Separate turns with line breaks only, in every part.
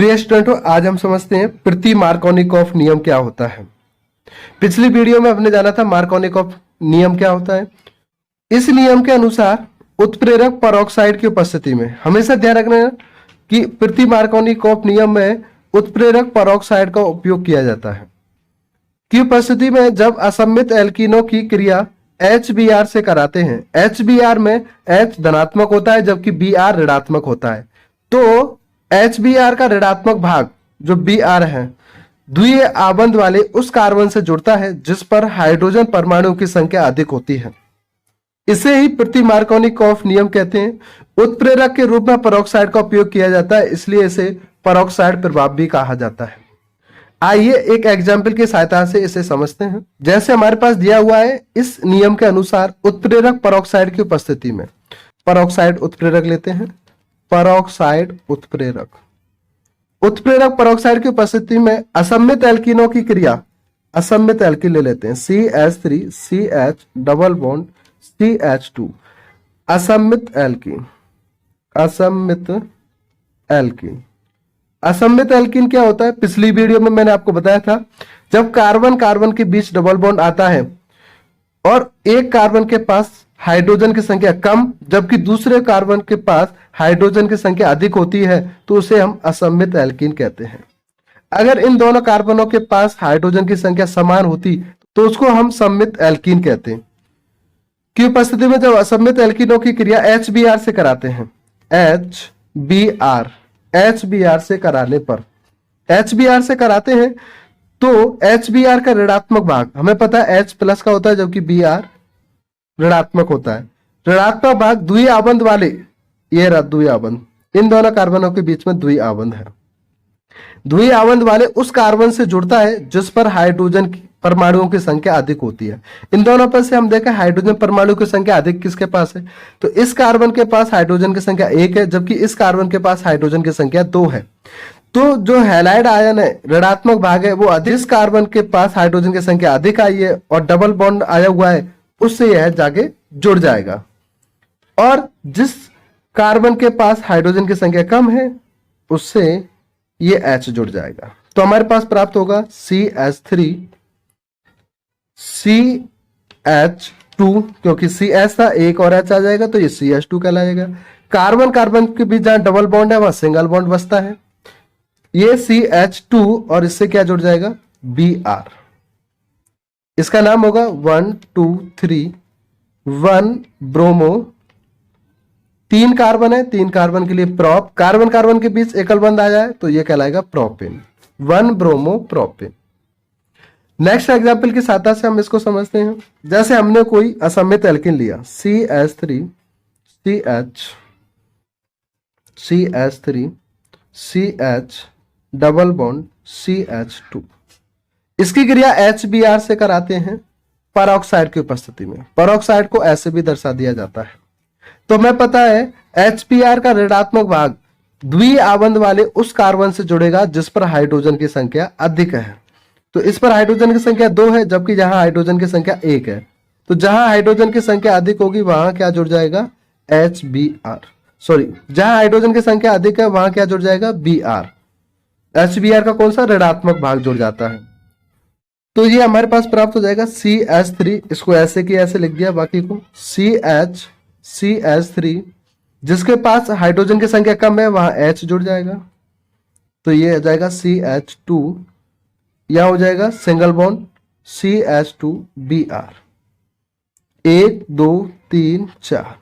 प्रिय स्टूडेंटों, आज हम समझते हैं प्रति मार्कोनिकॉफ नियम क्या होता है। पिछली वीडियो में हमने जाना था मार्कोनिकॉफ नियम क्या होता है। इस नियम के अनुसार उत्प्रेरक परऑक्साइड की उपस्थिति में हमेशा ध्यान रखना है कि प्रति मार्कोनिकॉफ नियम में उत्प्रेरक परऑक्साइड का उपयोग किया जाता है की उपस्थिति में जब असम्मित एल्कीनों की क्रिया HBr से कराते हैं। HBr में H धनात्मक होता है जबकि Br ऋणात्मक होता है। तो HBr का ऋणात्मक भाग जो Br है द्वितीय आबंध वाले उस कार्बन से जुड़ता है जिस पर हाइड्रोजन परमाणु की संख्या अधिक होती है। इसे ही प्रति मार्कोनिकॉफ नियम कहते हैं। उत्प्रेरक के रूप में परऑक्साइड का उपयोग किया जाता है, इसलिए इसे परऑक्साइड प्रभाव भी कहा जाता है। आइए एक एग्जाम्पल की सहायता से इसे समझते हैं। जैसे हमारे पास दिया हुआ है, इस नियम के अनुसार उत्प्रेरक परऑक्साइड की उपस्थिति में परऑक्साइड उत्प्रेरक लेते हैं। परऑक्साइड उत्प्रेरक परऑक्साइड की उपस्थिति में असम्मित एल्कीनों की क्रिया, असम्मित एल्कीन ले लेते हैं CH3 CH double bond CH2। असम्मित एल्कीन, असम्मित एल्कीन, असम्मित एल्कीन क्या होता है? पिछली वीडियो में मैंने आपको बताया था, जब कार्बन कार्बन के बीच डबल बॉन्ड आता है और एक कार्बन के पास हाइड्रोजन की संख्या कम जबकि दूसरे कार्बन के पास हाइड्रोजन की संख्या अधिक होती है, तो उसे हम असम्मित एल्कीन कहते हैं। अगर इन दोनों कार्बनों के पास हाइड्रोजन की संख्या समान होती तो उसको हम सम्मित एल्कीन कहते हैं। की उपस्थिति में जब असम्मित एल्कीनों की क्रिया HBr से कराते हैं, HBr से कराने पर, HBr से कराते हैं तो HBr का ऋणात्मक भाग हमें पता है H प्लस का होता है जबकि Br ऋणात्मक होता है। ऋणात्मक भाग द्वितीय आबंध वाले, ये रहा द्वितीय आबंध, इन दोनों कार्बनों के बीच में द्वितीय आबंध है। द्वितीय आबंध वाले उस कार्बन से जुड़ता है जिस पर हाइड्रोजन की परमाणुओं की संख्या अधिक होती है। इन दोनों पर से हम देखें हाइड्रोजन परमाणु की संख्या अधिक किसके पास है, तो इस कार्बन के पास हाइड्रोजन की संख्या 1 है जबकि इस कार्बन के पास हाइड्रोजन की संख्या 2 है। तो जो हैलाइड आयन है, ऋणात्मक भाग है, वो अधिक कार्बन के पास हाइड्रोजन की संख्या अधिक आई है और डबल बॉन्ड आया हुआ है, उससे यह जाके जुड़ जाएगा। और जिस कार्बन के पास हाइड्रोजन की संख्या कम है उससे ये H जुड़ जाएगा। तो हमारे पास प्राप्त होगा CH3 CH2, क्योंकि CH था, एक और H आ जाएगा तो ये CH2 कहलाएगा। कार्बन कार्बन के बीच जहां डबल बॉन्ड है वहां सिंगल बॉन्ड बचता है, ये CH2 और इससे क्या जुड़ जाएगा Br। इसका नाम होगा 1 2 3 1 ब्रोमो। 3 कार्बन है, 3 कार्बन के लिए प्रोप, कार्बन कार्बन के बीच एकल बंध आ जाए तो ये कहलाएगा propane, 1 bromo propane. Next example की सहायता से हम इसको समझते हैं। जैसे हमने कोई असम्मित एल्कीन लिया CH3 CH double bond CH2। इसकी क्रिया HBr से कराते हैं परऑक्साइड की उपस्थिति में। परऑक्साइड को ऐसे भी दर्शा दिया जाता है। तो हमें पता है HBr का ऋणात्मक भाग द्वितीय आबंध वाले उस कार्बन से जुड़ेगा जिस पर हाइड्रोजन की संख्या अधिक है। तो इस पर हाइड्रोजन की संख्या 2 है जबकि जहां हाइड्रोजन की संख्या 1 है। तो जहां हाइड्रोजन की संख्या अधिक होगी वहां क्या जुड़ जाएगा HBr, सॉरी, जहां हाइड्रोजन की संख्या अधिक है वहां क्या जुड़ जाएगा Br। HBr का कौन सा ऋणात्मक भाग जुड़ जाता है। तो ये हमारे पास प्राप्त हो जाएगा CH3, इसको ऐसे की ऐसे लिख दिया, बाकी को CH3 जिसके पास हाइड्रोजन की संख्या कम है वहां H जुड़ जाएगा तो ये हो जाएगा CH2, यह हो जाएगा सिंगल बॉन्ड CH2Br। 1 2 3 4,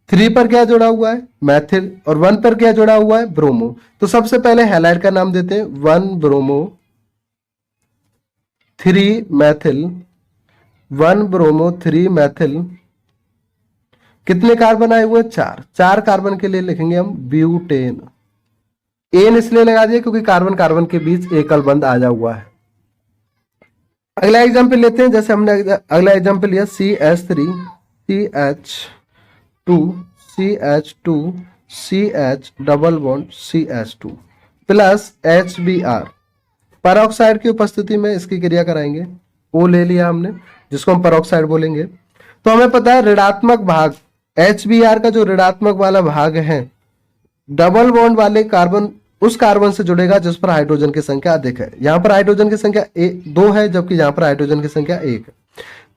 3 पर क्या जुड़ा हुआ है मैथिल और 1 पर क्या जुड़ा हुआ है ब्रोमो। तो सबसे पहले हैलाइड का नाम देते हैं 1 ब्रोमो 3 मैथिल, 1 ब्रोमो 3 मैथिल। कितने कार्बन आए हुए? 4 कार्बन के लिए लिखेंगे हम ब्यूटेन। एन इसलिए लगा दिया क्योंकि कार्बन कार्बन के बीच एकल बंध आया हुआ है। अगला एग्जांपल लेते हैं। जैसे हमने अगला एग्जांपल लिया CH3 CH2 CH double bond CH2 plus HBr। Peroxide की उपस्थिति में इसकी क्रिया कराएंगे। O ले लिया हमने जिसको हम परऑक्साइड बोलेंगे। तो हमें पता है ऋणात्मक भाग HBr का जो ऋणात्मक वाला भाग है डबल बॉन्ड वाले कार्बन उस कार्बन से जुड़ेगा जिस पर हाइड्रोजन की संख्या अधिक है। यहाँ पर हाइड्रोजन की संख्या 2 है, जबकि यहाँ पर हाइड्रोजन की संख्या 1 है।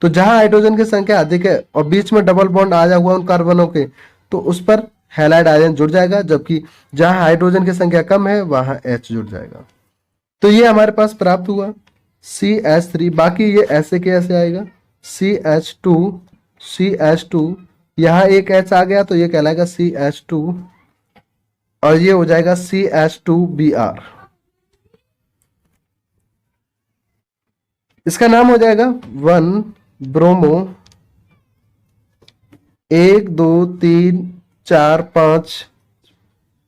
तो जहां हाइड्रोजन की संख्या अधिक है और बीच में डबल बॉन्ड आया हुआ उन कार्बनों के, तो उस पर हैलाइड आयन जुड़ जाएगा, जबकि जहां हाइड्रोजन की संख्या कम है वहां H जुड़ जाएगा। तो ये हमारे पास प्राप्त हुआ CH3। बाकी ये ऐसे के ऐसे आएगा CH2 CH2, यहाँ एक H आ गया तो ये कहलाएगा CH2 और ये हो जाएगा CH2Br। इसका नाम हो जाएगा 1 ब्रोमो 1 2 3 4 5।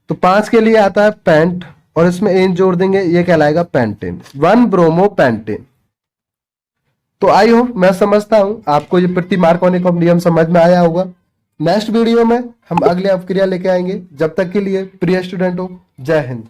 तो 5 के लिए आता है पेंट और इसमें एन जोड़ देंगे, ये कहलाएगा पेंटेन, 1 ब्रोमो पेंटेन। तो आई होप, मैं समझता हूं आपको ये प्रति मार्कोनिकॉफ नियम समझ में आया होगा। नेक्स्ट वीडियो में हम अगले अपक्रिया लेके आएंगे। जब तक के लिए प्रिय स्टूडेंटों, जय हिंद।